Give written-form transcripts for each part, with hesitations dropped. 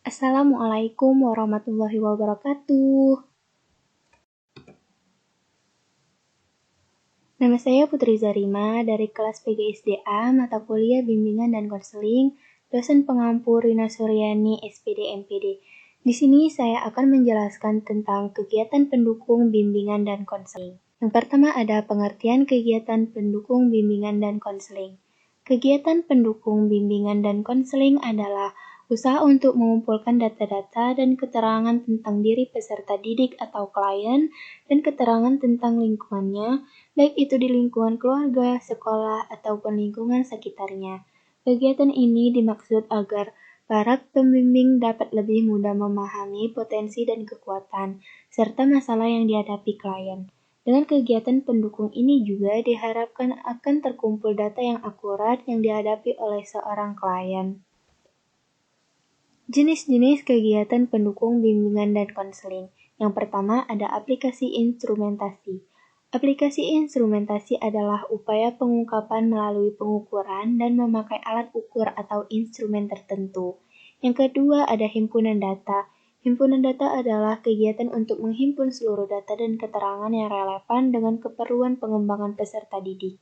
Assalamualaikum warahmatullahi wabarakatuh. Nama saya Putri Zarima dari kelas PGSDA, mata kuliah Bimbingan dan Konseling, dosen pengampu Rina Suryani, SPD MPD. Di sini saya akan menjelaskan tentang kegiatan pendukung bimbingan dan konseling. Yang pertama ada pengertian kegiatan pendukung bimbingan dan konseling. Kegiatan pendukung bimbingan dan konseling adalah usaha untuk mengumpulkan data-data dan keterangan tentang diri peserta didik atau klien dan keterangan tentang lingkungannya, baik itu di lingkungan keluarga, sekolah, ataupun lingkungan sekitarnya. Kegiatan ini dimaksud agar para pembimbing dapat lebih mudah memahami potensi dan kekuatan, serta masalah yang dihadapi klien. Dengan kegiatan pendukung ini juga diharapkan akan terkumpul data yang akurat yang dihadapi oleh seorang klien. Jenis-jenis kegiatan pendukung bimbingan dan konseling. Yang pertama ada aplikasi instrumentasi. Aplikasi instrumentasi adalah upaya pengungkapan melalui pengukuran dan memakai alat ukur atau instrumen tertentu. Yang kedua ada himpunan data. Himpunan data adalah kegiatan untuk menghimpun seluruh data dan keterangan yang relevan dengan keperluan pengembangan peserta didik.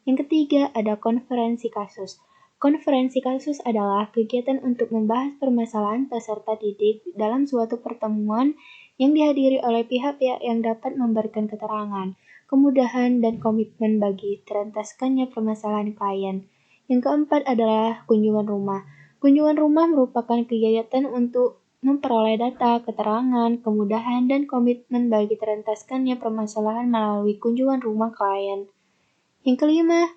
Yang ketiga ada konferensi kasus. Konferensi kasus adalah kegiatan untuk membahas permasalahan peserta didik dalam suatu pertemuan yang dihadiri oleh pihak-pihak yang dapat memberikan keterangan, kemudahan, dan komitmen bagi terentaskannya permasalahan klien. Yang keempat adalah kunjungan rumah. Kunjungan rumah merupakan kegiatan untuk memperoleh data, keterangan, kemudahan, dan komitmen bagi terentaskannya permasalahan melalui kunjungan rumah klien. Yang kelima,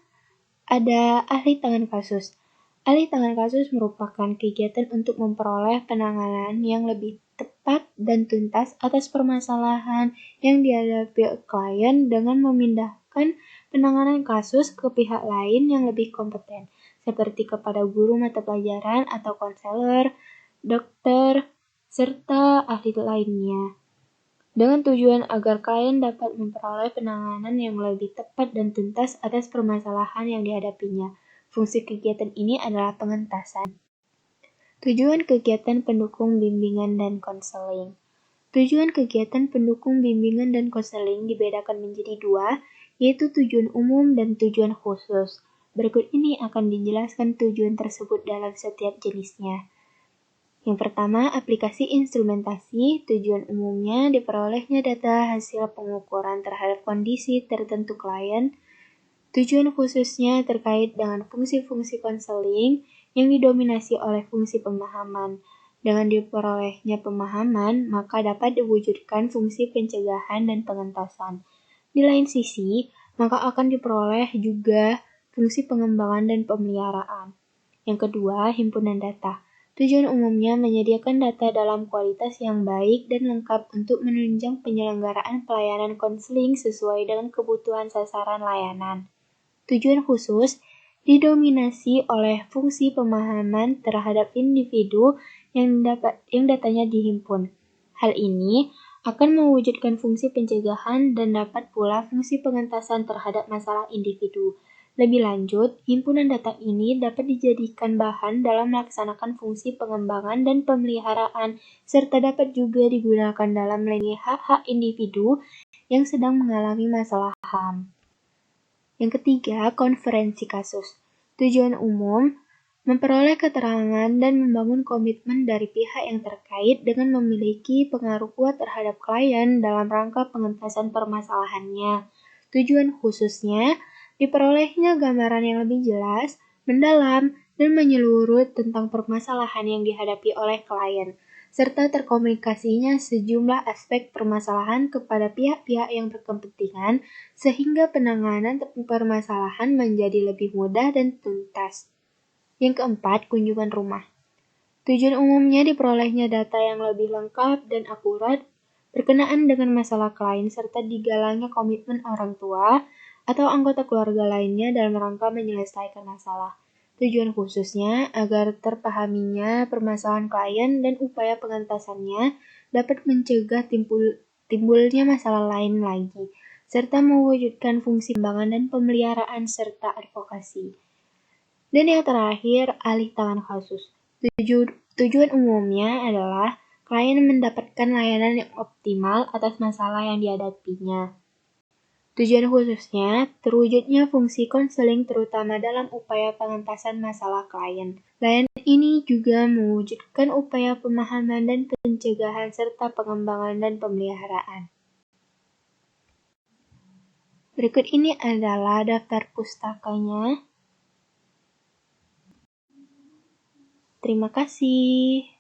ada ahli tangan kasus. Ahli tangan kasus merupakan kegiatan untuk memperoleh penanganan yang lebih tepat dan tuntas atas permasalahan yang dihadapi klien dengan memindahkan penanganan kasus ke pihak lain yang lebih kompeten, seperti kepada guru mata pelajaran atau konselor, dokter, serta ahli lainnya. Dengan tujuan agar klien dapat memperoleh penanganan yang lebih tepat dan tuntas atas permasalahan yang dihadapinya. Fungsi kegiatan ini adalah pengentasan. Tujuan kegiatan pendukung bimbingan dan konseling. Tujuan kegiatan pendukung bimbingan dan konseling dibedakan menjadi dua, yaitu tujuan umum dan tujuan khusus. Berikut ini akan dijelaskan tujuan tersebut dalam setiap jenisnya. Yang pertama, aplikasi instrumentasi. Tujuan umumnya diperolehnya data hasil pengukuran terhadap kondisi tertentu klien. Tujuan khususnya terkait dengan fungsi-fungsi konseling yang didominasi oleh fungsi pemahaman. Dengan diperolehnya pemahaman, maka dapat diwujudkan fungsi pencegahan dan pengentasan. Di lain sisi, maka akan diperoleh juga fungsi pengembangan dan pemeliharaan. Yang kedua, himpunan data. Tujuan umumnya menyediakan data dalam kualitas yang baik dan lengkap untuk menunjang penyelenggaraan pelayanan konseling sesuai dengan kebutuhan sasaran layanan. Tujuan khusus didominasi oleh fungsi pemahaman terhadap individu yang datanya dihimpun. Hal ini akan mewujudkan fungsi pencegahan dan dapat pula fungsi pengentasan terhadap masalah individu. Lebih lanjut, himpunan data ini dapat dijadikan bahan dalam melaksanakan fungsi pengembangan dan pemeliharaan, serta dapat juga digunakan dalam melindungi hak-hak individu yang sedang mengalami masalah HAM. Yang ketiga, konferensi kasus. Tujuan umum, memperoleh keterangan dan membangun komitmen dari pihak yang terkait dengan memiliki pengaruh kuat terhadap klien dalam rangka pengentasan permasalahannya. Tujuan khususnya, diperolehnya gambaran yang lebih jelas, mendalam, dan menyeluruh tentang permasalahan yang dihadapi oleh klien, serta terkomunikasinya sejumlah aspek permasalahan kepada pihak-pihak yang berkepentingan, sehingga penanganan permasalahan menjadi lebih mudah dan tuntas. Yang keempat, kunjungan rumah. Tujuan umumnya diperolehnya data yang lebih lengkap dan akurat berkenaan dengan masalah klien serta digalangnya komitmen orang tua atau anggota keluarga lainnya dalam rangka menyelesaikan masalah. Tujuan khususnya agar terpahaminya permasalahan klien dan upaya pengentasannya dapat mencegah timbulnya masalah lain lagi, serta mewujudkan fungsi pengembangan dan pemeliharaan serta advokasi. Dan yang terakhir, alih tangan kasus. Tujuan umumnya adalah klien mendapatkan layanan yang optimal atas masalah yang dihadapinya. Tujuan khususnya, terwujudnya fungsi konseling terutama dalam upaya pengentasan masalah klien. Layanan ini juga mewujudkan upaya pemahaman dan pencegahan serta pengembangan dan pemeliharaan. Berikut ini adalah daftar pustakanya. Terima kasih.